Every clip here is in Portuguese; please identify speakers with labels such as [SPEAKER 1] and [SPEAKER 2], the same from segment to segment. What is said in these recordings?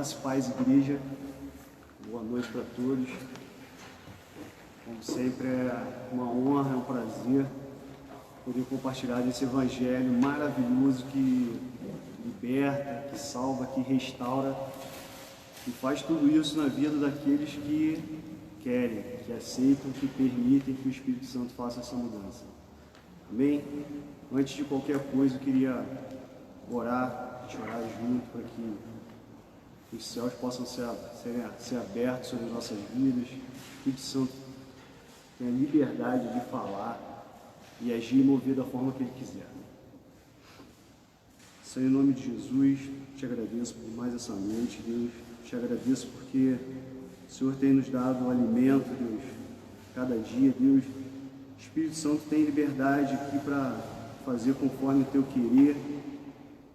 [SPEAKER 1] Graça e paz, igreja. Boa noite para todos. Como sempre, é uma honra, é um prazer poder compartilhar esse evangelho maravilhoso que liberta, que salva, que restaura e faz tudo isso na vida daqueles que querem, que aceitam, que permitem que o Espírito Santo faça essa mudança. Amém? Antes de qualquer coisa, eu queria orar junto para que os céus possam ser abertos sobre as nossas vidas, que o Espírito Santo tenha liberdade de falar e agir e mover da forma que Ele quiser. Senhor, em nome de Jesus, te agradeço por mais essa noite, Deus. Te agradeço porque o Senhor tem nos dado o alimento, Deus, cada dia, Deus. O Espírito Santo tem liberdade aqui para fazer conforme o teu querer.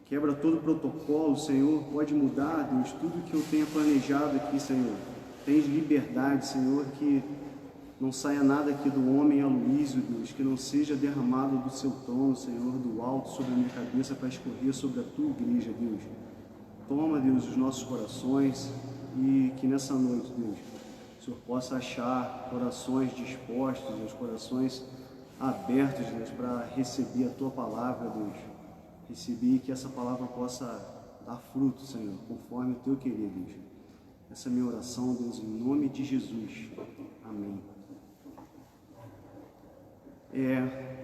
[SPEAKER 1] Quebra todo o protocolo, Senhor. Pode mudar, Deus, tudo que eu tenha planejado aqui, Senhor. Tens liberdade, Senhor, que não saia nada aqui do homem Aloísio, Deus, que não seja derramado do seu trono, Senhor, do alto sobre a minha cabeça para escorrer sobre a tua igreja, Deus. Toma, Deus, os nossos corações e que nessa noite, Deus, o Senhor possa achar corações dispostos, Deus, corações abertos, Deus, para receber a tua palavra, Deus. Receber que essa palavra possa dar fruto, Senhor, conforme o teu querer, Deus. Essa é a minha oração, Deus, em nome de Jesus. Amém.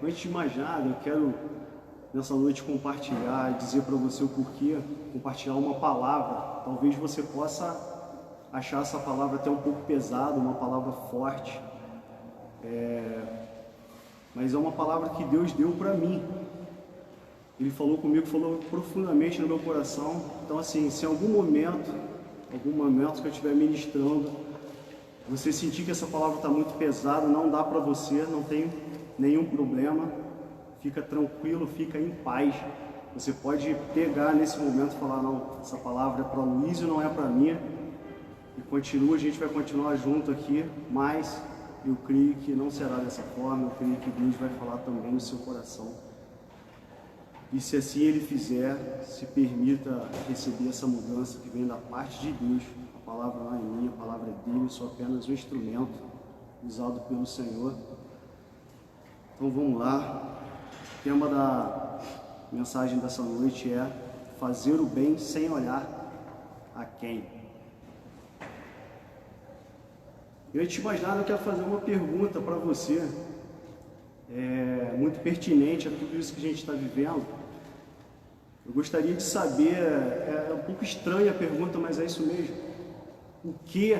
[SPEAKER 1] Antes de mais nada, eu quero nessa noite compartilhar, dizer para você o porquê, compartilhar uma palavra. Talvez você possa achar essa palavra até um pouco pesada, uma palavra forte, mas é uma palavra que Deus deu para mim. Ele falou comigo, falou profundamente no meu coração. Então, assim, se em algum momento que eu estiver ministrando, você sentir que essa palavra está muito pesada, não dá para você, não tem nenhum problema, fica tranquilo, fica em paz. Você pode pegar nesse momento e falar, não, essa palavra é para o Luiz e não é para mim. E continua, a gente vai continuar junto aqui, mas eu creio que não será dessa forma, eu creio que Deus vai falar também no seu coração. E se assim Ele fizer, se permita receber essa mudança que vem da parte de Deus. A palavra não é minha, a palavra é dele, eu sou apenas um instrumento usado pelo Senhor. Então vamos lá. O tema da mensagem dessa noite é fazer o bem sem olhar a quem. E antes de mais nada, eu quero fazer uma pergunta para você, muito pertinente a tudo isso que a gente está vivendo. Eu gostaria de saber, é um pouco estranha a pergunta, mas é isso mesmo. O que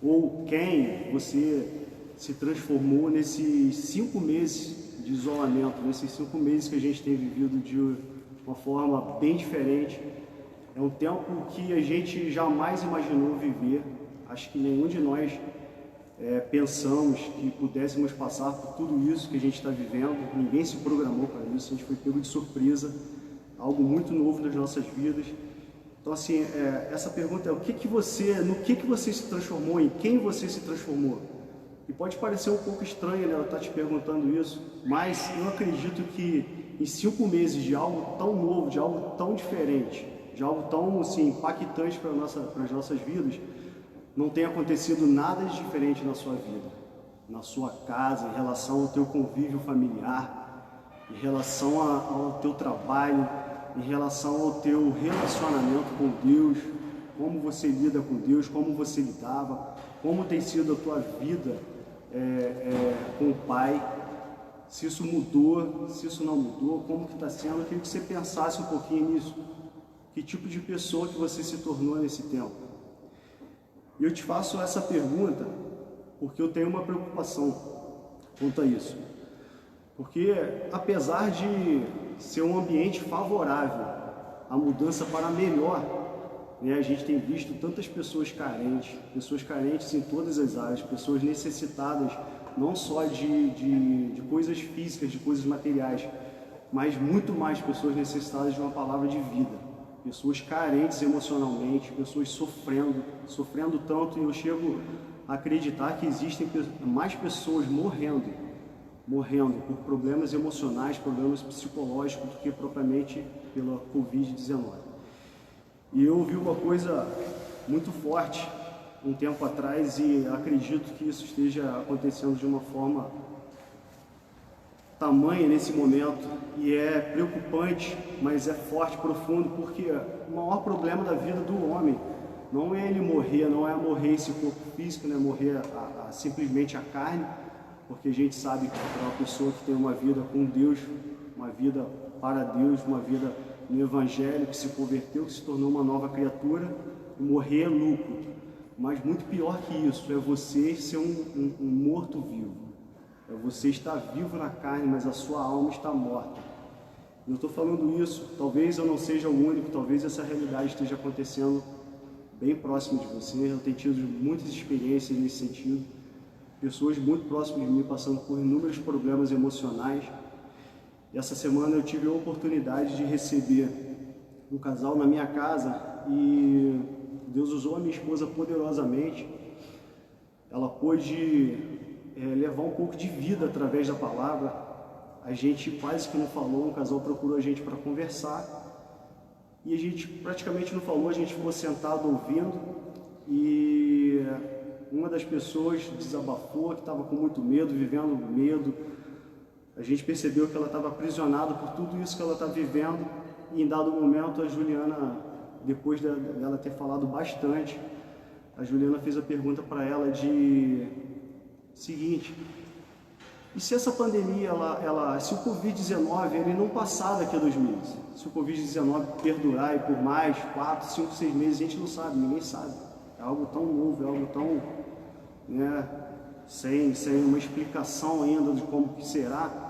[SPEAKER 1] ou quem você se transformou nesses 5 meses de isolamento, nesses 5 meses que a gente tem vivido de uma forma bem diferente? É um tempo que a gente jamais imaginou viver. Acho que nenhum de nós pensamos que pudéssemos passar por tudo isso que a gente está vivendo. Ninguém se programou para isso, a gente foi pego de surpresa. Algo muito novo nas nossas vidas. Então, assim, essa pergunta é no que você se transformou, em quem você se transformou? E pode parecer um pouco estranho, né, ela estar te perguntando isso, mas eu acredito que em 5 meses de algo tão novo, de algo tão diferente, de algo tão, assim, impactante para as nossas vidas, não tem acontecido nada de diferente na sua vida, na sua casa, em relação ao teu convívio familiar, em relação ao teu trabalho, em relação ao teu relacionamento com Deus, como você lida com Deus, como você lidava, como tem sido a tua vida com o Pai, se isso mudou, se isso não mudou, como que está sendo. Eu queria que você pensasse um pouquinho nisso, que tipo de pessoa que você se tornou nesse tempo. E eu te faço essa pergunta porque eu tenho uma preocupação quanto a isso. Porque, apesar de ser um ambiente favorável à mudança para melhor, né, a gente tem visto tantas pessoas carentes em todas as áreas, pessoas necessitadas não só de coisas físicas, de coisas materiais, mas muito mais pessoas necessitadas de uma palavra de vida, pessoas carentes emocionalmente, pessoas sofrendo tanto, e eu chego a acreditar que existem mais pessoas morrendo por problemas emocionais, problemas psicológicos, do que propriamente pela Covid-19. E eu ouvi uma coisa muito forte um tempo atrás e acredito que isso esteja acontecendo de uma forma tamanha nesse momento, e é preocupante, mas é forte, profundo, porque o maior problema da vida do homem não é ele morrer, não é morrer esse corpo físico, não é morrer simplesmente a carne, porque a gente sabe que para uma pessoa que tem uma vida com Deus, uma vida para Deus, uma vida no Evangelho, que se converteu, que se tornou uma nova criatura, morrer é lucro. Mas muito pior que isso, é você ser um morto-vivo. É você estar vivo na carne, mas a sua alma está morta. Eu estou falando isso, talvez eu não seja o único, talvez essa realidade esteja acontecendo bem próximo de você. Eu tenho tido muitas experiências nesse sentido. Pessoas muito próximas de mim passando por inúmeros problemas emocionais. E essa semana eu tive a oportunidade de receber um casal na minha casa e Deus usou a minha esposa poderosamente. Ela pôde levar um pouco de vida através da palavra. A gente quase que não falou, um casal procurou a gente para conversar e a gente praticamente não falou, a gente ficou sentado ouvindo e uma das pessoas desabafou que estava com muito medo, vivendo medo. A gente percebeu que ela estava aprisionada por tudo isso que ela está vivendo e em dado momento a Juliana, depois dela ter falado bastante, a Juliana fez a pergunta para ela de seguinte: e se essa pandemia, se o Covid-19 ele não passar daqui a 2 meses, se o Covid-19 perdurar e por mais 4, 5, 6 meses, a gente não sabe, ninguém sabe, é algo tão novo, é algo tão, sem uma explicação ainda de como que será.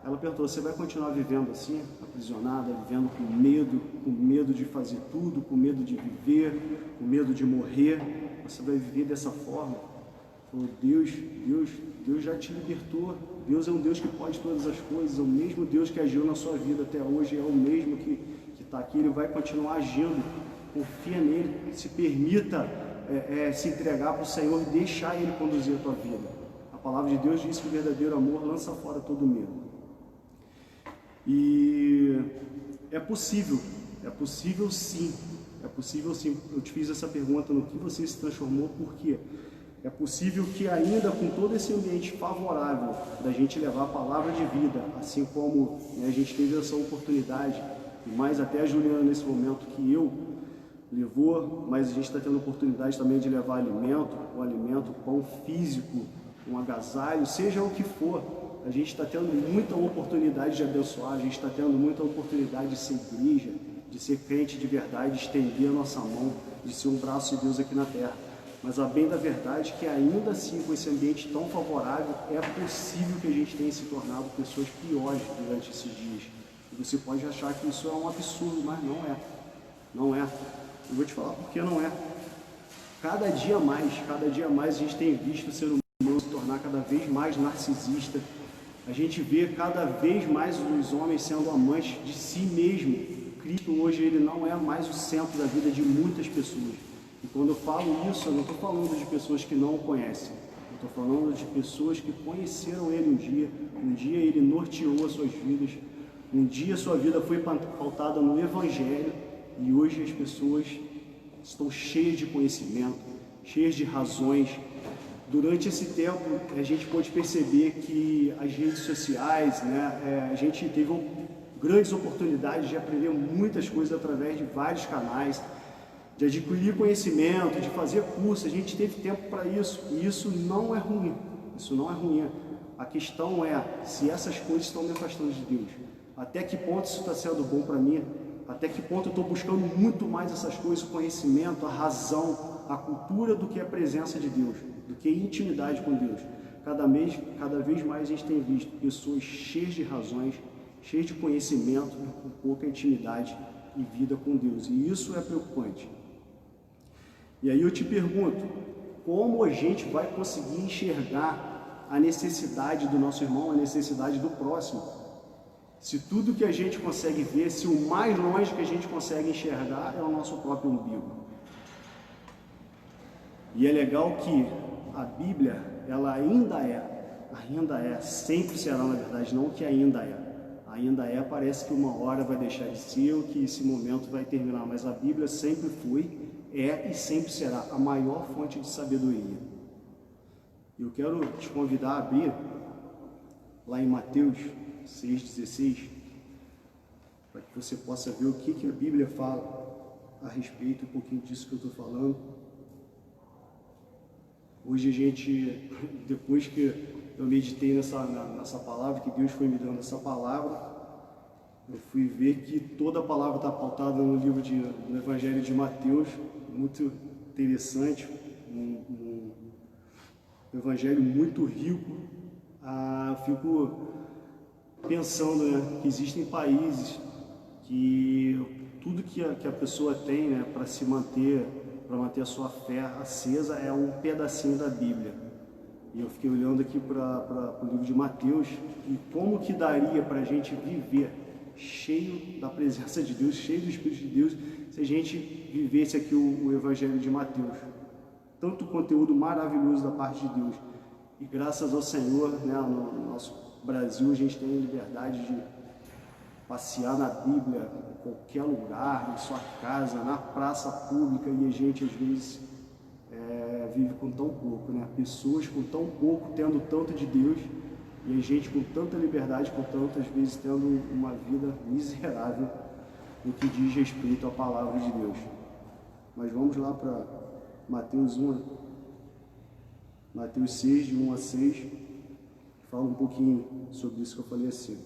[SPEAKER 1] Ela perguntou: você vai continuar vivendo assim, aprisionada, vivendo com medo de fazer tudo, com medo de viver, com medo de morrer? Você vai viver dessa forma? Falou: Deus já te libertou. Deus é um Deus que pode todas as coisas. É o mesmo Deus que agiu na sua vida até hoje, é o mesmo que está aqui. Ele vai continuar agindo. Confia nele, se permita se entregar para o Senhor e deixar Ele conduzir a tua vida. A palavra de Deus diz que o verdadeiro amor lança fora todo medo. E é possível sim, eu te fiz essa pergunta: no que você se transformou, por quê? É possível que ainda com todo esse ambiente favorável da gente levar a palavra de vida, assim como a gente teve essa oportunidade, e mais até a Juliana nesse momento que eu levou, mas a gente está tendo a oportunidade também de levar alimento, pão físico, um agasalho, seja o que for. A gente está tendo muita oportunidade de abençoar, a gente está tendo muita oportunidade de ser igreja, de ser crente de verdade, de estender a nossa mão, de ser um braço de Deus aqui na terra. Mas a bem da verdade é que ainda assim, com esse ambiente tão favorável, é possível que a gente tenha se tornado pessoas piores durante esses dias. E você pode achar que isso é um absurdo, mas não é. Não é. Eu vou te falar por que não é. Cada dia mais a gente tem visto o ser humano se tornar cada vez mais narcisista. A gente vê cada vez mais os homens sendo amantes de si mesmo. Cristo hoje ele não é mais o centro da vida de muitas pessoas. E quando eu falo isso, eu não estou falando de pessoas que não o conhecem. Eu estou falando de pessoas que conheceram ele um dia ele norteou as suas vidas, um dia sua vida foi pautada no Evangelho e hoje as pessoas estão cheias de conhecimento, cheias de razões. Durante esse tempo, a gente pôde perceber que as redes sociais, a gente teve grandes oportunidades de aprender muitas coisas através de vários canais, de adquirir conhecimento, de fazer curso. A gente teve tempo para isso, e isso não é ruim. A questão é se essas coisas estão me afastando de Deus. Até que ponto isso está sendo bom para mim? Até que ponto eu estou buscando muito mais essas coisas, o conhecimento, a razão, a cultura, do que a presença de Deus, do que a intimidade com Deus. Cada vez mais a gente tem visto pessoas cheias de razões, cheias de conhecimento, com pouca intimidade e vida com Deus. E isso é preocupante. E aí eu te pergunto, como a gente vai conseguir enxergar a necessidade do nosso irmão, a necessidade do próximo? Se tudo que a gente consegue ver, se o mais longe que a gente consegue enxergar é o nosso próprio umbigo. E é legal que a Bíblia, ela ainda é, sempre será, na verdade, não que ainda ainda é, parece que uma hora vai deixar de ser, ou que esse momento vai terminar, mas a Bíblia sempre foi, é e sempre será a maior fonte de sabedoria. Eu quero te convidar a abrir lá em Mateus 6,16, para que você possa ver o que a Bíblia fala a respeito, um pouquinho disso que eu estou falando. Hoje a gente, depois que eu meditei nessa palavra, que Deus foi me dando essa palavra, eu fui ver que toda a palavra está pautada no livro do Evangelho de Mateus, muito interessante, um evangelho muito rico. Fico pensando, né, que existem países que tudo que a pessoa tem, né, para se manter, para manter a sua fé acesa, é um pedacinho da Bíblia. E eu fiquei olhando aqui para o livro de Mateus, e como que daria para a gente viver cheio da presença de Deus, cheio do Espírito de Deus, se a gente vivesse aqui o Evangelho de Mateus. Tanto conteúdo maravilhoso da parte de Deus. E graças ao Senhor, né, no nosso Brasil, a gente tem a liberdade de passear na Bíblia em qualquer lugar, em sua casa, na praça pública, e a gente às vezes vive com tão pouco, né? Pessoas com tão pouco tendo tanto de Deus, e a gente com tanta liberdade, com tantas vezes tendo uma vida miserável no que diz respeito à palavra de Deus. Mas vamos lá para Mateus 6, de 1 a 6, que fala um pouquinho sobre isso que eu falei assim.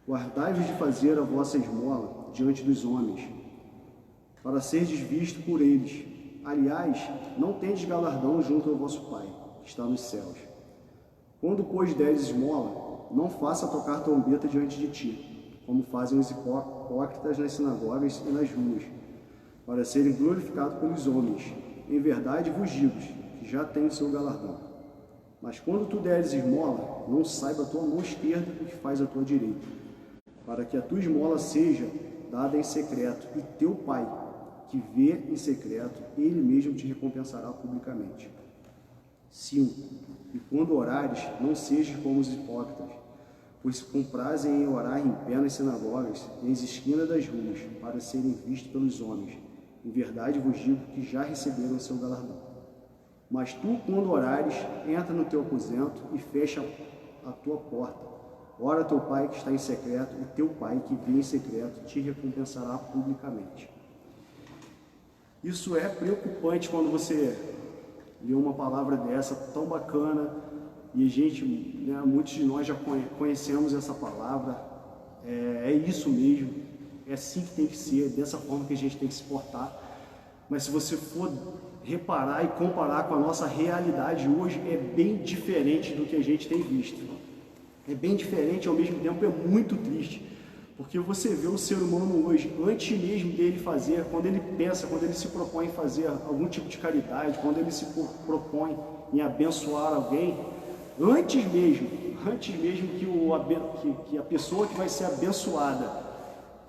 [SPEAKER 1] Guardai-vos de fazer a vossa esmola diante dos homens, para serdes visto por eles. Aliás, não tendes galardão junto ao vosso Pai, que está nos céus. Quando, pois, deres esmola, não faça tocar trombeta diante de ti, como fazem os hipócritas nas sinagogas e nas ruas, para serem glorificados pelos homens. Em verdade vos digo que já tem o seu galardão. Mas quando tu deres esmola, não saiba a tua mão esquerda o que faz a tua direita, para que a tua esmola seja dada em secreto, e teu Pai, que vê em secreto, ele mesmo te recompensará publicamente. 5. E quando orares, não sejas como os hipócritas, pois se comprazem em orar em pé nas sinagogas e nas esquinas das ruas, para serem vistos pelos homens. Em verdade vos digo que já receberam o seu galardão. Mas tu, quando orares, entra no teu aposento e fecha a tua porta. Ora teu Pai que está em secreto, e teu Pai que vê em secreto te recompensará publicamente. Isso é preocupante quando você lê uma palavra dessa tão bacana, e a gente, né, muitos de nós já conhecemos essa palavra. É isso mesmo, é assim que tem que ser, é dessa forma que a gente tem que se portar. Mas se você for reparar e comparar com a nossa realidade hoje, é bem diferente do que a gente tem visto. É bem diferente, ao mesmo tempo é muito triste, porque você vê o ser humano hoje, antes mesmo dele fazer, quando ele pensa, quando ele se propõe em fazer algum tipo de caridade, quando ele se propõe em abençoar alguém, antes mesmo que a pessoa que vai ser abençoada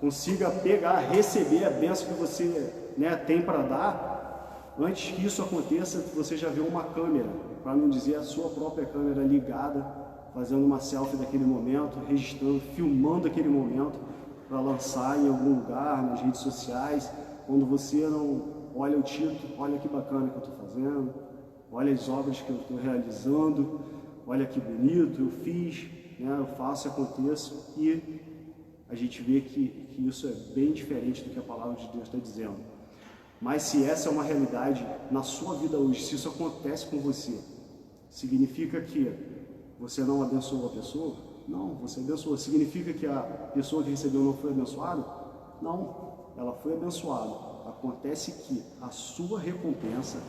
[SPEAKER 1] consiga pegar, receber a bênção que você, né, tem para dar, antes que isso aconteça, você já vê uma câmera, para não dizer a sua própria câmera ligada, fazendo uma selfie daquele momento, registrando, filmando aquele momento para lançar em algum lugar, nas redes sociais. Quando você não olha o título, olha que bacana que eu estou fazendo, olha as obras que eu estou realizando, olha que bonito eu fiz, né, eu faço e aconteço, e a gente vê que isso é bem diferente do que a palavra de Deus está dizendo. Mas se essa é uma realidade na sua vida hoje, se isso acontece com você, significa que você não abençoou a pessoa? Não, você abençoou. Significa que a pessoa que recebeu não foi abençoada? Não, ela foi abençoada. Acontece que a sua recompensa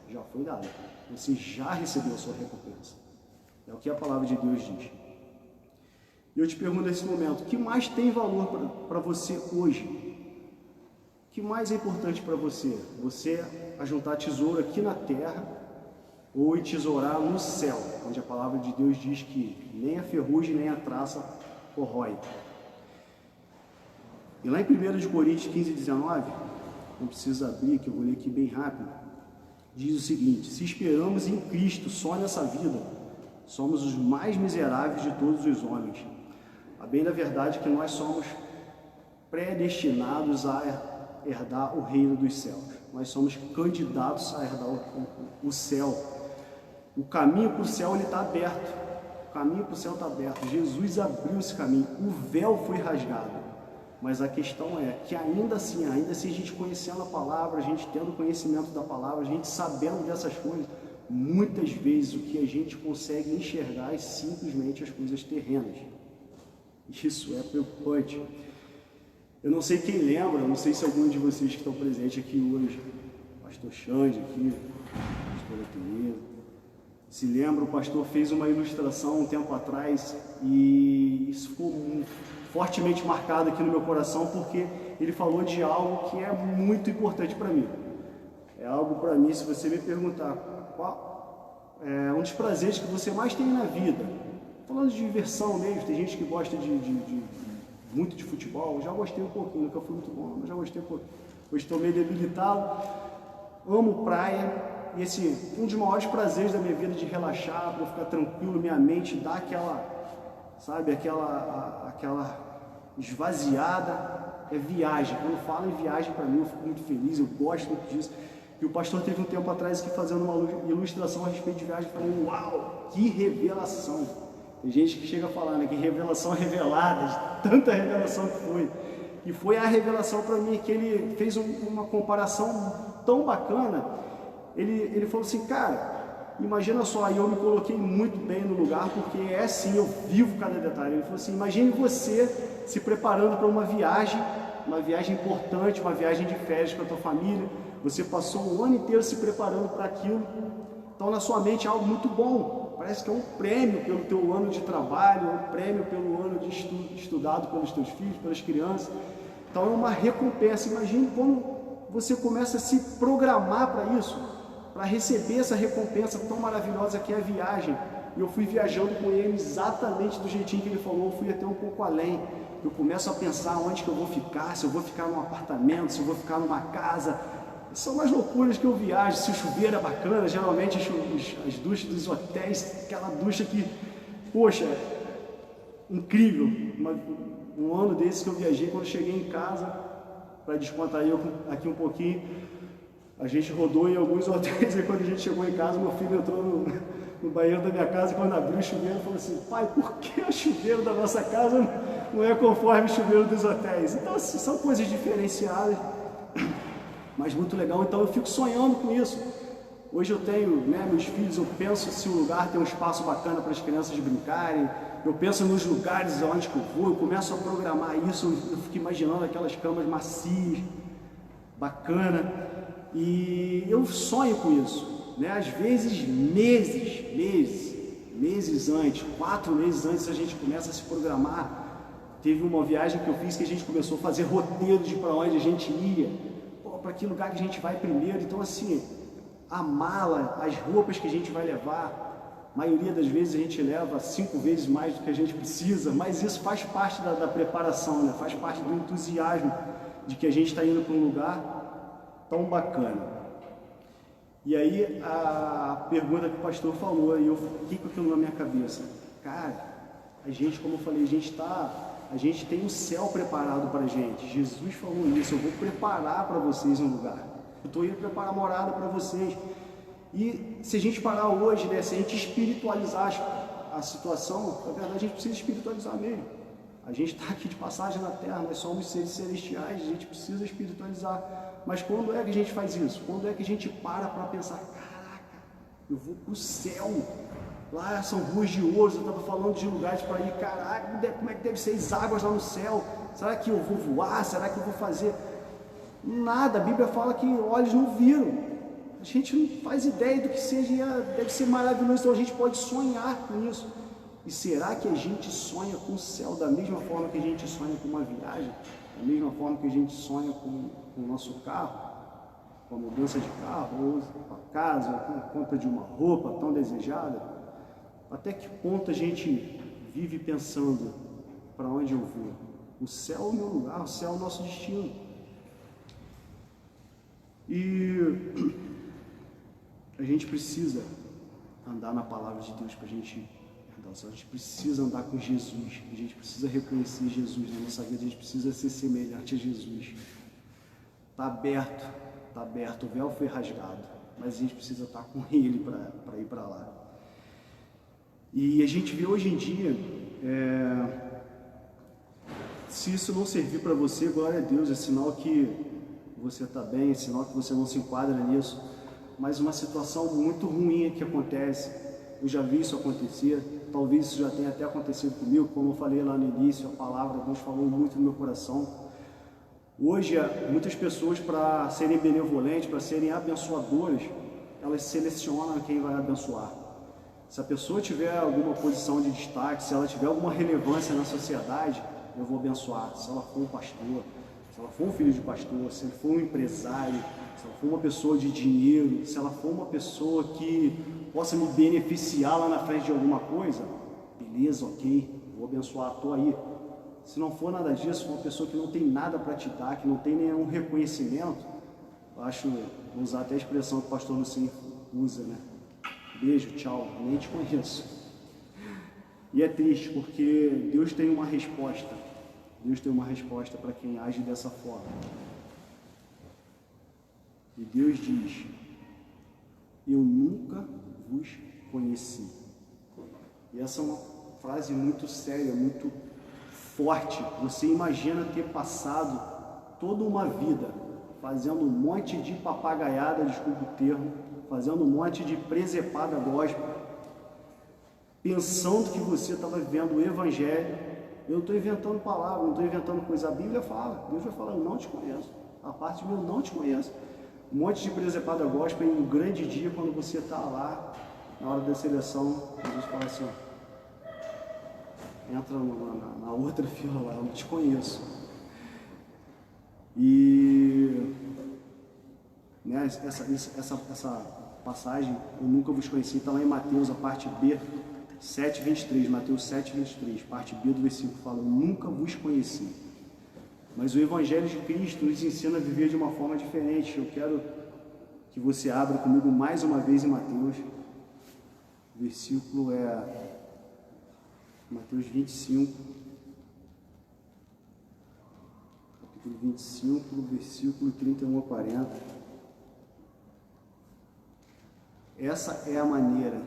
[SPEAKER 1] já foi dada. Você já recebeu a sua recompensa. É o que a palavra de Deus diz. E eu te pergunto nesse momento, o que mais tem valor para você hoje? O que mais é importante para você? Você ajuntar tesouro aqui na terra ou tesourar no céu, onde a palavra de Deus diz que nem a ferrugem nem a traça corrói. E lá em 1 Coríntios 15, 19, não precisa abrir, que eu vou ler aqui bem rápido, diz o seguinte: se esperamos em Cristo só nessa vida, somos os mais miseráveis de todos os homens. A bem da verdade é que nós somos predestinados a herdar o reino dos céus. Nós somos candidatos a herdar o céu. O caminho para o céu está aberto. O caminho para o céu está aberto. Jesus abriu esse caminho. O véu foi rasgado. Mas a questão é que ainda assim a gente conhecendo a palavra, a gente tendo conhecimento da palavra, a gente sabendo dessas coisas, muitas vezes o que a gente consegue enxergar é simplesmente as coisas terrenas. Isso é preocupante. Eu não sei quem lembra, não sei se algum de vocês que estão presentes aqui hoje, pastor Xande aqui, pastora Tereza, se lembra, o pastor fez uma ilustração um tempo atrás e isso ficou fortemente marcado aqui no meu coração porque ele falou de algo que é muito importante para mim. É algo para mim, se você me perguntar qual é um dos prazeres que você mais tem na vida, falando de diversão mesmo, tem gente que gosta muito de futebol, eu já gostei um pouquinho, nunca fui muito bom, mas já gostei um pouquinho. Hoje estou meio debilitado, amo praia, e esse um dos maiores prazeres da minha vida de relaxar, para eu ficar tranquilo, minha mente dá aquela, sabe, aquela esvaziada, é viagem. Quando falo em viagem, para mim, eu fico muito feliz, eu gosto muito disso. E o pastor teve um tempo atrás aqui fazendo uma ilustração a respeito de viagem, falando, uau, que revelação! Tem gente que chega a falar, né, que revelação revelada, de tanta revelação que foi. E foi a revelação para mim que ele fez uma comparação tão bacana. Ele falou assim, cara, imagina só, aí eu me coloquei muito bem no lugar, porque é assim, eu vivo cada detalhe. Ele falou assim, imagine você se preparando para uma viagem importante, uma viagem de férias com a tua família. Você passou o ano inteiro se preparando para aquilo. Então na sua mente é algo muito bom. Parece que é um prêmio pelo teu ano de trabalho, um prêmio pelo ano de estudado pelos teus filhos, pelas crianças. Então é uma recompensa. Imagine quando você começa a se programar para isso, para receber essa recompensa tão maravilhosa que é a viagem. E eu fui viajando com ele exatamente do jeitinho que ele falou, eu fui até um pouco além. Eu começo a pensar onde que eu vou ficar, se eu vou ficar num apartamento, se eu vou ficar numa casa. São umas loucuras que eu viajo, se o chuveiro é bacana, geralmente as duchas dos hotéis, aquela ducha que, poxa, incrível. Um ano desses que eu viajei, quando eu cheguei em casa, para descontrair aqui um pouquinho, a gente rodou em alguns hotéis e quando a gente chegou em casa, meu filho entrou no banheiro da minha casa e quando abriu o chuveiro, falou assim, pai, por que o chuveiro da nossa casa não é conforme o chuveiro dos hotéis? Então, assim, são coisas diferenciadas, mas muito legal. Então eu fico sonhando com isso. Hoje eu tenho, né, meus filhos, eu penso se o lugar tem um espaço bacana para as crianças brincarem, eu penso nos lugares onde que eu vou, eu começo a programar isso, eu fico imaginando aquelas camas macias, bacana, e eu sonho com isso, né? Às vezes meses antes, 4 meses antes a gente começa a se programar. Teve uma viagem que eu fiz que a gente começou a fazer roteiro de para onde a gente ia, para que lugar que a gente vai primeiro. Então assim, a mala, as roupas que a gente vai levar, a maioria das vezes a gente leva 5 vezes mais do que a gente precisa, mas isso faz parte da preparação, né? Faz parte do entusiasmo de que a gente está indo para um lugar tão bacana. E aí a pergunta que o pastor falou, e eu fiquei com aquilo na minha cabeça, cara, a gente, como eu falei, a gente tem um céu preparado para a gente. Jesus falou isso, eu vou preparar para vocês um lugar. Eu estou indo preparar morada para vocês. E se a gente parar hoje, né, se a gente espiritualizar a situação, na verdade a gente precisa espiritualizar mesmo. A gente está aqui de passagem na Terra, nós somos seres celestiais, a gente precisa espiritualizar. Mas quando é que a gente faz isso? Quando é que a gente para pensar, caraca, eu vou para o céu, lá são ruas de ouro, eu estava falando de lugares para ir, caraca, como é que deve ser as águas lá no céu? Será que eu vou voar? Será que eu vou fazer? Nada, a Bíblia fala que olhos não viram. A gente não faz ideia do que seja, deve ser maravilhoso, então a gente pode sonhar com isso. E será que a gente sonha com o céu da mesma forma que a gente sonha com uma viagem? Da mesma forma que a gente sonha com o nosso carro? Com a mudança de carro, ou com a casa, ou com a compra de uma roupa tão desejada? Até que ponto a gente vive pensando para onde eu vou? O céu é o meu lugar, o céu é o nosso destino. E a gente precisa andar na palavra de Deus para a gente Então, a gente precisa andar com Jesus, a gente precisa reconhecer Jesus na nossa vida, a gente precisa ser semelhante a Jesus. Está aberto, o véu foi rasgado, mas a gente precisa estar com Ele para ir para lá. E a gente vê hoje em dia, se isso não servir para você, glória a Deus, é sinal que você está bem, é sinal que você não se enquadra nisso, mas uma situação muito ruim que acontece, eu já vi isso acontecer, talvez isso já tenha até acontecido comigo, como eu falei lá no início, a palavra de Deus falou muito no meu coração. Hoje, muitas pessoas, para serem benevolentes, para serem abençoadoras, elas selecionam quem vai abençoar. Se a pessoa tiver alguma posição de destaque, se ela tiver alguma relevância na sociedade, eu vou abençoar. Se ela for um pastor, se ela for um filho de pastor, se ela for um empresário, se ela for uma pessoa de dinheiro, se ela for uma pessoa que possa me beneficiar lá na frente de alguma coisa, beleza, ok, vou abençoar, estou aí. Se não for nada disso, for uma pessoa que não tem nada para te dar, que não tem nenhum reconhecimento, eu acho, vou usar até a expressão que o pastor Lucien usa, né? Beijo, tchau, nem te conheço. E é triste porque Deus tem uma resposta. Deus tem uma resposta para quem age dessa forma. E Deus diz: eu nunca vos conheci. E essa é uma frase muito séria, muito forte. Você imagina ter passado toda uma vida fazendo um monte de papagaiada, desculpa o termo, fazendo um monte de presepada gospel, pensando que você estava vivendo o Evangelho. Eu não estou inventando palavras, não estou inventando coisa. A Bíblia fala, Deus vai falar: eu não te conheço. A parte de mim, eu não te conheço. Um monte de presepada gospel, em um grande dia, quando você está lá, na hora da seleção, Jesus fala assim: ó, entra na outra fila lá, eu não te conheço. E né, essa passagem, eu nunca vos conheci, está lá em Mateus, a parte B, 7:23, Mateus 7:23, parte B do versículo fala: eu nunca vos conheci. Mas o Evangelho de Cristo nos ensina a viver de uma forma diferente. Eu quero que você abra comigo mais uma vez em Mateus. O versículo é Mateus 25, capítulo 25, versículo 31 a 40. Essa é a maneira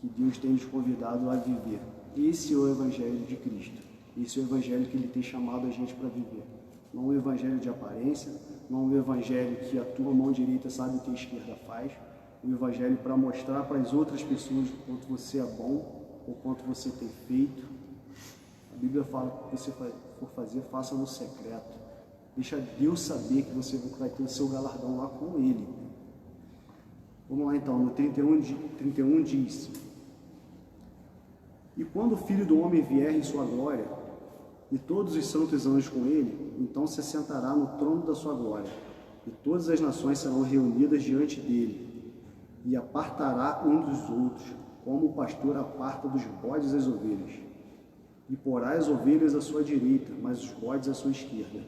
[SPEAKER 1] que Deus tem nos convidado a viver. Esse é o Evangelho de Cristo. Esse é o Evangelho que Ele tem chamado a gente para viver. Não é um Evangelho de aparência, não é um Evangelho que a tua mão direita sabe o que a esquerda faz. Um Evangelho para mostrar para as outras pessoas o quanto você é bom, o quanto você tem feito. A Bíblia fala que o que você for fazer, faça no secreto. Deixa Deus saber que você vai ter o seu galardão lá com Ele. Vamos lá então, no 31 diz: e quando o Filho do Homem vier em sua glória, e todos os santos anjos com ele, então se sentará no trono da sua glória, e todas as nações serão reunidas diante dele, e apartará um dos outros, como o pastor aparta dos bodes as ovelhas, e porá as ovelhas à sua direita, mas os bodes à sua esquerda.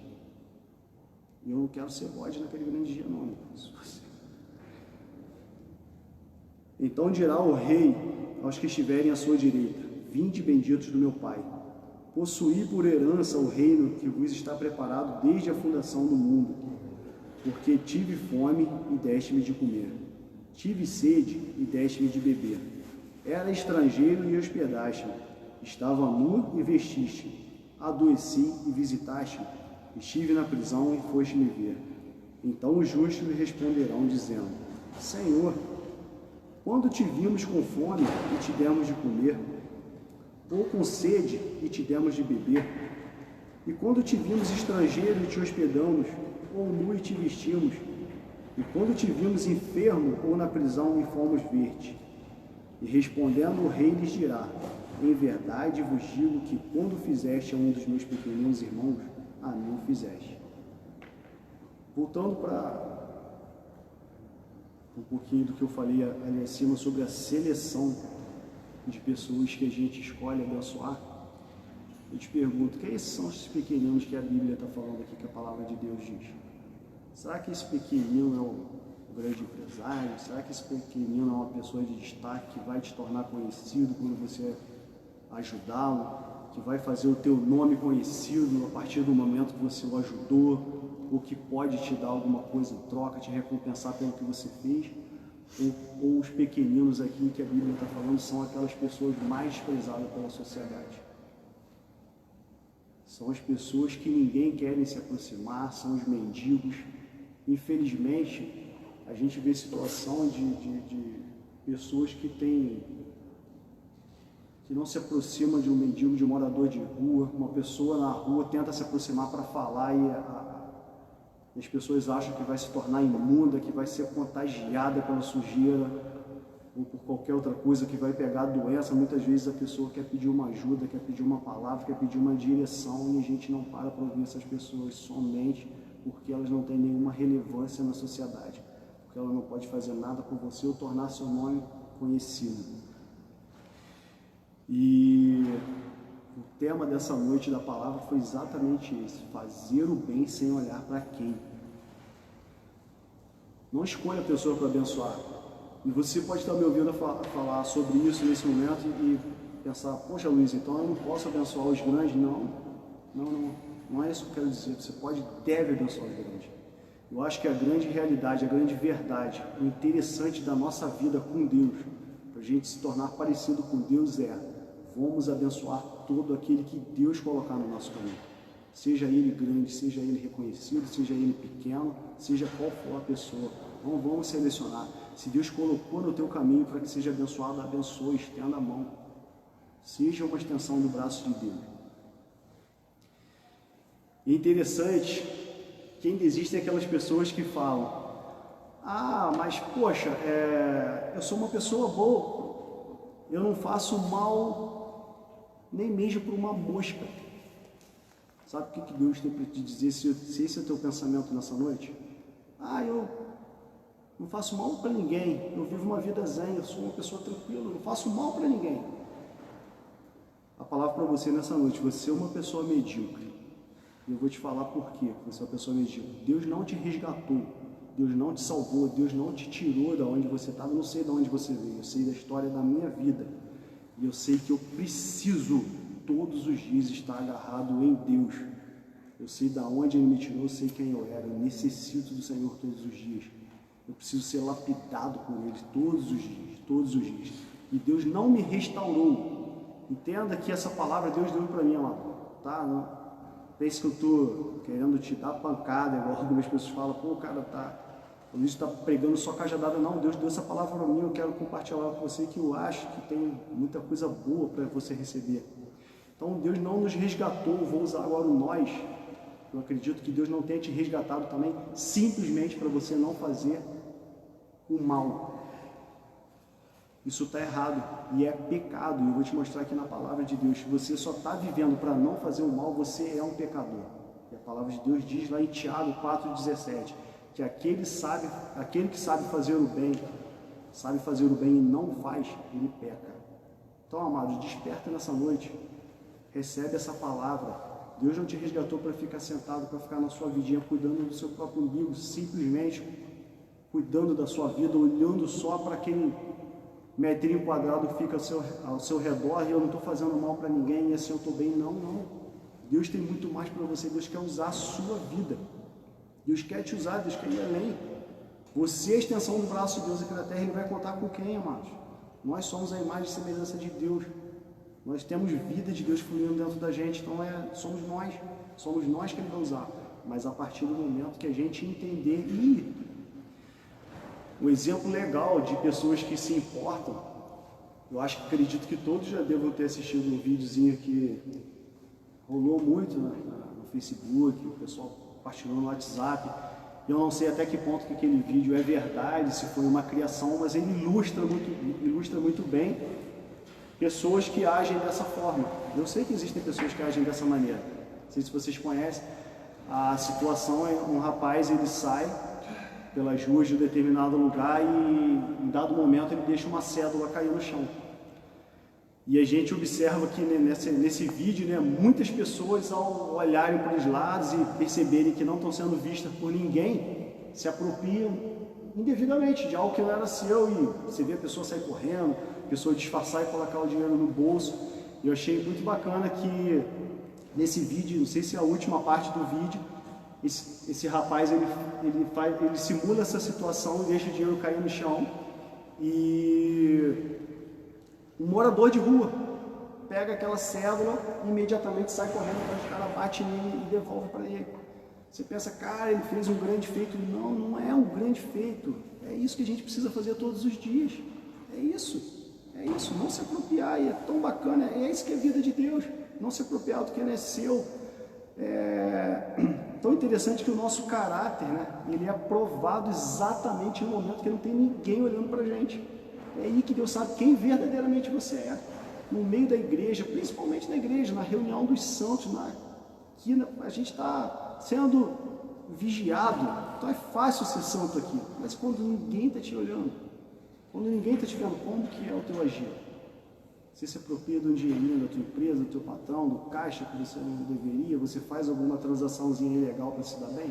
[SPEAKER 1] E eu não quero ser bode naquele grande dia, não. Então dirá o rei aos que estiverem à sua direita: vinde, benditos do meu Pai, possuí por herança o reino que vos está preparado desde a fundação do mundo, porque tive fome e deste-me de comer, tive sede e deste-me de beber, era estrangeiro e hospedaste-me, estava nu e vestiste, adoeci e visitaste-me, estive na prisão e foste me ver. Então os justos lhe responderão, dizendo: Senhor, quando te vimos com fome e te demos de comer, ou com sede e te demos de beber? E quando te vimos estrangeiro e te hospedamos, ou nu e te vestimos? E quando te vimos enfermo ou na prisão e fomos ver-te? E respondendo o rei lhes dirá: em verdade vos digo que quando fizeste a um dos meus pequeninos irmãos, a mim o fizeste. Voltando para um pouquinho do que eu falei ali acima sobre a seleção de pessoas que a gente escolhe abençoar, eu te pergunto: quem são esses pequeninos que a Bíblia está falando aqui, que a palavra de Deus diz? Será que esse pequenino é o grande empresário? Será que esse pequenino é uma pessoa de destaque que vai te tornar conhecido quando você ajudá-lo? Que vai fazer o teu nome conhecido a partir do momento que você o ajudou? Ou que pode te dar alguma coisa em troca, te recompensar pelo que você fez? Ou os pequeninos aqui que a Bíblia está falando são aquelas pessoas mais desprezadas pela sociedade? São as pessoas que ninguém quer se aproximar, são os mendigos. Infelizmente, a gente vê situação de pessoas que não se aproximam de um mendigo, de um morador de rua. Uma pessoa na rua tenta se aproximar para falar e as pessoas acham que vai se tornar imunda, que vai ser contagiada pela sujeira ou por qualquer outra coisa, que vai pegar a doença. Muitas vezes a pessoa quer pedir uma ajuda, quer pedir uma palavra, quer pedir uma direção, e a gente não para ouvir essas pessoas somente porque elas não têm nenhuma relevância na sociedade, porque ela não pode fazer nada por você ou tornar seu nome conhecido. E o tema dessa noite da palavra foi exatamente esse: fazer o bem sem olhar para quem. Não escolha a pessoa para abençoar. E você pode estar me ouvindo falar sobre isso nesse momento e pensar: poxa, Luiz, então eu não posso abençoar os grandes? Não é isso que eu quero dizer. Você deve abençoar os grandes. Eu acho que a grande realidade, a grande verdade, o interessante da nossa vida com Deus, para a gente se tornar parecido com Deus, vamos abençoar todo aquele que Deus colocar no nosso caminho. Seja ele grande, seja ele reconhecido, seja ele pequeno, seja qual for a pessoa. Não vamos selecionar. Se Deus colocou no teu caminho para que seja abençoado, abençoe, estenda a mão. Seja uma extensão do braço de Deus. E é interessante que ainda existem aquelas pessoas que falam: mas poxa, eu sou uma pessoa boa, eu não faço mal nem mesmo por uma mosca. Sabe o que Deus tem para te dizer, se esse é o teu pensamento nessa noite? Eu não faço mal para ninguém, eu vivo uma vida zen, eu sou uma pessoa tranquila, eu não faço mal para ninguém. A palavra para você nessa noite: você é uma pessoa medíocre. E eu vou te falar por quê você é uma pessoa medíocre. Deus não te resgatou, Deus não te salvou, Deus não te tirou da onde você estava. Eu não sei de onde você veio, eu sei da história da minha vida. E eu sei que eu preciso todos os dias estar agarrado em Deus. Eu sei de onde Ele me tirou, eu sei quem eu era. Eu necessito do Senhor todos os dias. Eu preciso ser lapidado por Ele todos os dias, todos os dias. E Deus não me restaurou. Entenda que essa palavra Deus deu para mim, amado. Tá? Não pense que eu estou querendo te dar pancada, igual algumas pessoas falam: pô, cara, o Luiz está pregando só cajadada. Não, Deus deu essa palavra para mim, eu quero compartilhar com você, que eu acho que tem muita coisa boa para você receber. Então Deus não nos resgatou, vou usar agora o nós. Eu acredito que Deus não tenha te resgatado também simplesmente para você não fazer o mal. Isso está errado e é pecado. E eu vou te mostrar aqui na palavra de Deus: se você só está vivendo para não fazer o mal, você é um pecador. E a palavra de Deus diz lá em Tiago 4,17 que aquele que sabe fazer o bem e não faz, ele peca. Então, amados, desperta nessa noite, recebe essa palavra. Deus não te resgatou para ficar sentado, para ficar na sua vidinha cuidando do seu próprio umbigo, simplesmente cuidando da sua vida, olhando só para aquele metrinho quadrado que fica ao seu redor, e eu não estou fazendo mal para ninguém, e assim eu estou bem. Não. Deus tem muito mais para você. Deus quer usar a sua vida. Deus quer te usar, Deus quer ir além. Você é a extensão do braço de Deus aqui na terra. Ele vai contar com quem, amados? Nós somos a imagem e semelhança de Deus. Nós temos vida de Deus fluindo dentro da gente. Então somos nós que Ele vai usar. Mas a partir do momento que a gente entender, um exemplo legal de pessoas que se importam, eu acredito que todos já devam ter assistido um videozinho que rolou muito no Facebook, o pessoal compartilhou no WhatsApp. Eu não sei até que ponto que aquele vídeo é verdade, se foi uma criação, mas ele ilustra muito bem pessoas que agem dessa forma. Eu sei que existem pessoas que agem dessa maneira. Não sei se vocês conhecem. A situação é: um rapaz, ele sai pelas ruas de um determinado lugar e em dado momento ele deixa uma cédula cair no chão. E a gente observa que nesse vídeo, muitas pessoas, ao olharem para os lados e perceberem que não estão sendo vistas por ninguém, se apropriam indevidamente, de algo que não era seu, e você vê a pessoa sair correndo, a pessoa disfarçar e colocar o dinheiro no bolso. Eu achei muito bacana que nesse vídeo, não sei se é a última parte do vídeo, esse rapaz ele simula essa situação e deixa o dinheiro cair no chão, e um morador de rua pega aquela cédula e imediatamente sai correndo, o cara bate nele e devolve para ele. Você pensa, cara, ele fez um grande feito. Não, não é um grande feito. É isso que a gente precisa fazer todos os dias. É isso, não se apropriar. E é tão bacana, é isso que é a vida de Deus. Não se apropriar do que não é seu. É tão interessante que o nosso caráter, né, ele é provado exatamente no momento que não tem ninguém olhando para a gente. É aí que Deus sabe quem verdadeiramente você é. No meio da igreja, principalmente na igreja, na reunião dos santos, aqui a gente está sendo vigiado. Então é fácil ser santo aqui, mas quando ninguém está te olhando, quando ninguém está te vendo, como que é o teu agir? Você se apropria de um dinheirinho da tua empresa, do teu patrão, do caixa que você não deveria, você faz alguma transaçãozinha ilegal para se dar bem?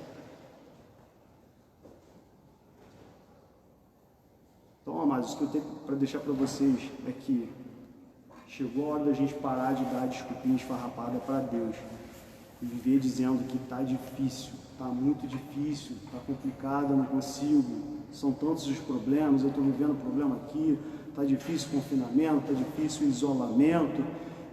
[SPEAKER 1] Então, amados, o que eu tenho para deixar para vocês é que chegou a hora da gente parar de dar desculpinha esfarrapada para Deus e viver dizendo que está difícil, está muito difícil, está complicado, eu não consigo, são tantos os problemas, eu estou vivendo problema aqui, está difícil o confinamento, está difícil o isolamento,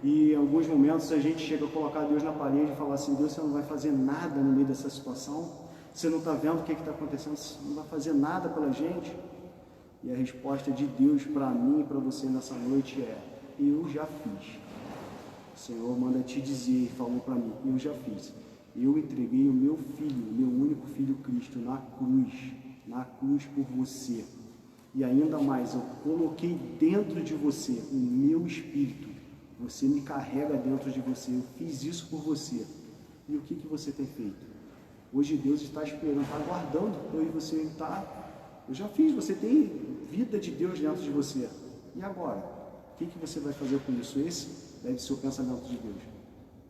[SPEAKER 1] e em alguns momentos a gente chega a colocar Deus na parede e falar assim, Deus, você não vai fazer nada no meio dessa situação? Você não está vendo o que está acontecendo? Você não vai fazer nada pela gente? E a resposta de Deus para mim e para você nessa noite é, eu já fiz. O Senhor manda te dizer, falou para mim, eu já fiz. Eu entreguei o meu filho, o meu único filho Cristo, na cruz por você. E ainda mais, eu coloquei dentro de você o meu Espírito. Você me carrega dentro de você. Eu fiz isso por você. E o que você tem feito? Hoje Deus está esperando, está aguardando. Eu e você está. Eu já fiz, você tem vida de Deus dentro de você. E agora? O que você vai fazer com isso? Esse deve ser o pensamento de Deus.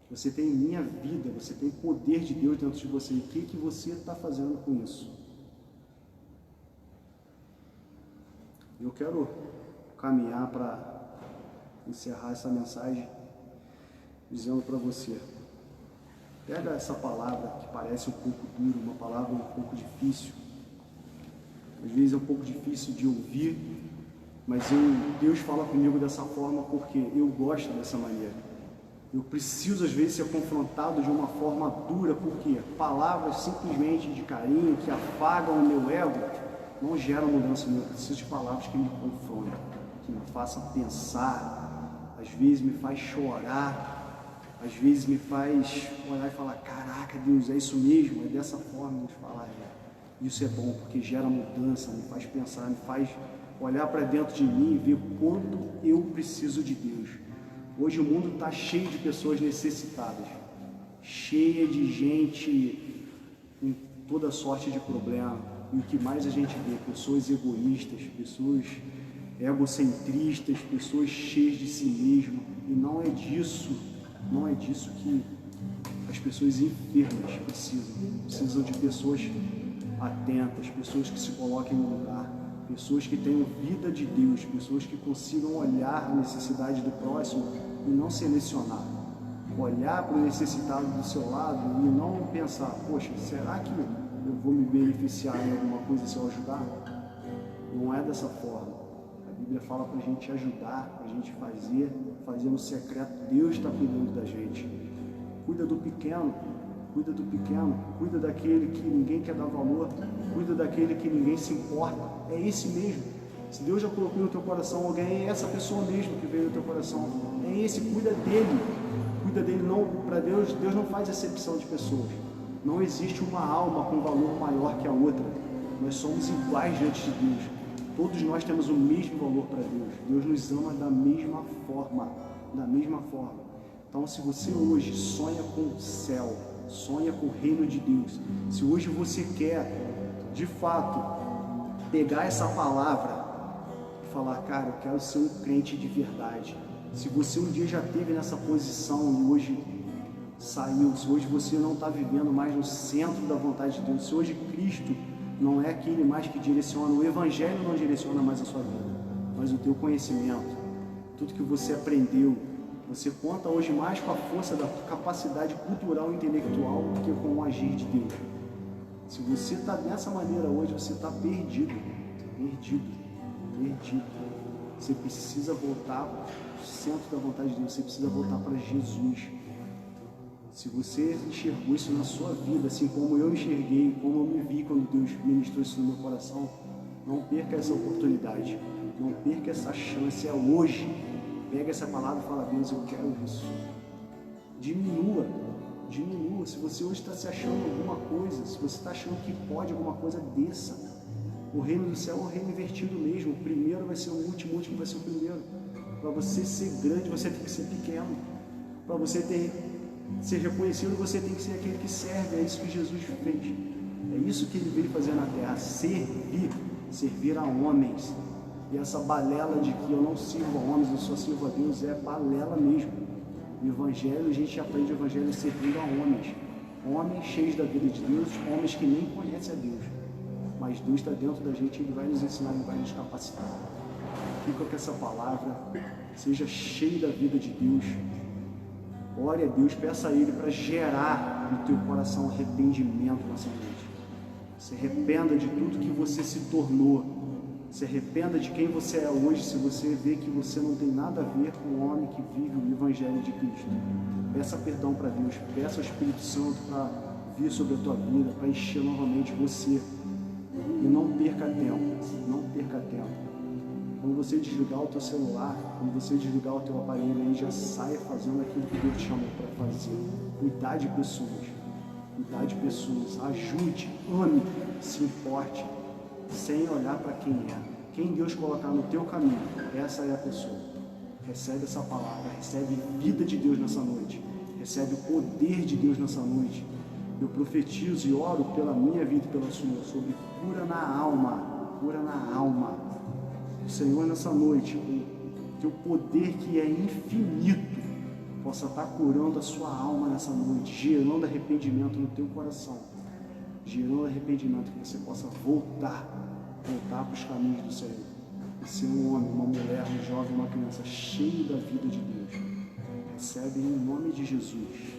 [SPEAKER 1] Você tem minha vida, você tem poder de Deus dentro de você. E o que você está fazendo com isso? Eu quero caminhar para encerrar essa mensagem dizendo para você, pega essa palavra que parece um pouco dura, uma palavra um pouco difícil, às vezes é um pouco difícil de ouvir, mas Deus fala comigo dessa forma porque eu gosto dessa maneira. Eu preciso às vezes ser confrontado de uma forma dura, porque palavras simplesmente de carinho que afagam o meu ego não geram mudança. Eu preciso de palavras que me confrontam, que me façam pensar, às vezes me faz chorar, às vezes me faz olhar e falar, caraca Deus, é isso mesmo, é dessa forma. Deus fala, isso é bom, porque gera mudança, me faz pensar, me faz olhar para dentro de mim e ver quanto eu preciso de Deus. Hoje o mundo está cheio de pessoas necessitadas, cheia de gente com toda sorte de problema. E o que mais a gente vê? Pessoas egoístas, pessoas egocentristas, pessoas cheias de si mesmo. E não é disso que as pessoas enfermas precisam de pessoas atentas, pessoas que se coloquem no lugar, pessoas que tenham vida de Deus, pessoas que consigam olhar a necessidade do próximo e não selecionar, olhar para o necessitado do seu lado e não pensar, poxa, será que eu vou me beneficiar em alguma coisa se eu ajudar? Não é dessa forma. A Bíblia fala para a gente ajudar, para a gente fazer no secreto. Deus está cuidando da gente. Cuida do pequeno, cuida daquele que ninguém quer dar valor, cuida daquele que ninguém se importa. É esse mesmo. Se Deus já colocou no teu coração alguém, é essa pessoa mesmo que veio no teu coração. É esse, cuida dele. Não, para Deus não faz exceção de pessoas. Não existe uma alma com valor maior que a outra. Nós somos iguais diante de Deus. Todos nós temos o mesmo valor para Deus. Deus nos ama da mesma forma. Então, se você hoje sonha com o céu, sonha com o reino de Deus, se hoje você quer, de fato, pegar essa palavra e falar, cara, eu quero ser um crente de verdade. Se você um dia já esteve nessa posição e hoje saiu, se hoje você não está vivendo mais no centro da vontade de Deus, se hoje Cristo não é aquele mais que direciona, o Evangelho não direciona mais a sua vida, mas o teu conhecimento, tudo que você aprendeu. Você conta hoje mais com a força da capacidade cultural e intelectual do que com o agir de Deus. Se você está dessa maneira hoje, você está perdido, perdido, perdido. Você precisa voltar ao centro da vontade de Deus, você precisa voltar para Jesus. Se você enxergou isso na sua vida, assim como eu enxerguei, como eu me vi quando Deus ministrou isso no meu coração, não perca essa oportunidade, não perca essa chance, é hoje. Pega essa palavra e fala: Deus, eu quero isso. Diminua, diminua. Se você hoje está se achando alguma coisa, se você está achando que pode alguma coisa, desça. O reino do céu é um reino invertido mesmo. O primeiro vai ser o último, o último vai ser o primeiro. Para você ser grande, você tem que ser pequeno. Para você ser reconhecido, você tem que ser aquele que serve. É isso que Jesus fez. É isso que ele veio fazer na terra: servir a homens. E essa balela de que eu não sirvo a homens, eu só sirvo a Deus, é balela mesmo. O Evangelho, a gente aprende o Evangelho servindo a homens. Homens cheios da vida de Deus, homens que nem conhecem a Deus. Mas Deus está dentro da gente, Ele vai nos ensinar, Ele vai nos capacitar. Fica com essa palavra, seja cheio da vida de Deus. Ore a Deus, peça a Ele para gerar no teu coração arrependimento nessa noite. Se arrependa de tudo que você se tornou. Se arrependa de quem você é hoje, se você vê que você não tem nada a ver com o homem que vive o Evangelho de Cristo. Peça perdão para Deus, peça ao Espírito Santo para vir sobre a tua vida, para encher novamente você. E não perca tempo, não perca tempo. Quando você desligar o teu celular, quando você desligar o teu aparelho, aí já saia fazendo aquilo que Deus te chamou para fazer. Cuidar de pessoas, ajude, ame, se importe, sem olhar para quem é. Quem Deus colocar no teu caminho, essa é a pessoa. Recebe essa palavra, recebe vida de Deus nessa noite, recebe o poder de Deus nessa noite. Eu profetizo e oro pela minha vida e pela sua, sobre cura na alma, cura na alma. O Senhor nessa noite, o teu poder que é infinito, possa estar curando a sua alma nessa noite, gerando arrependimento no teu coração, gerando arrependimento, que você possa voltar para os caminhos do Senhor, e ser um homem, uma mulher, um jovem, uma criança cheio da vida de Deus. Recebe em nome de Jesus.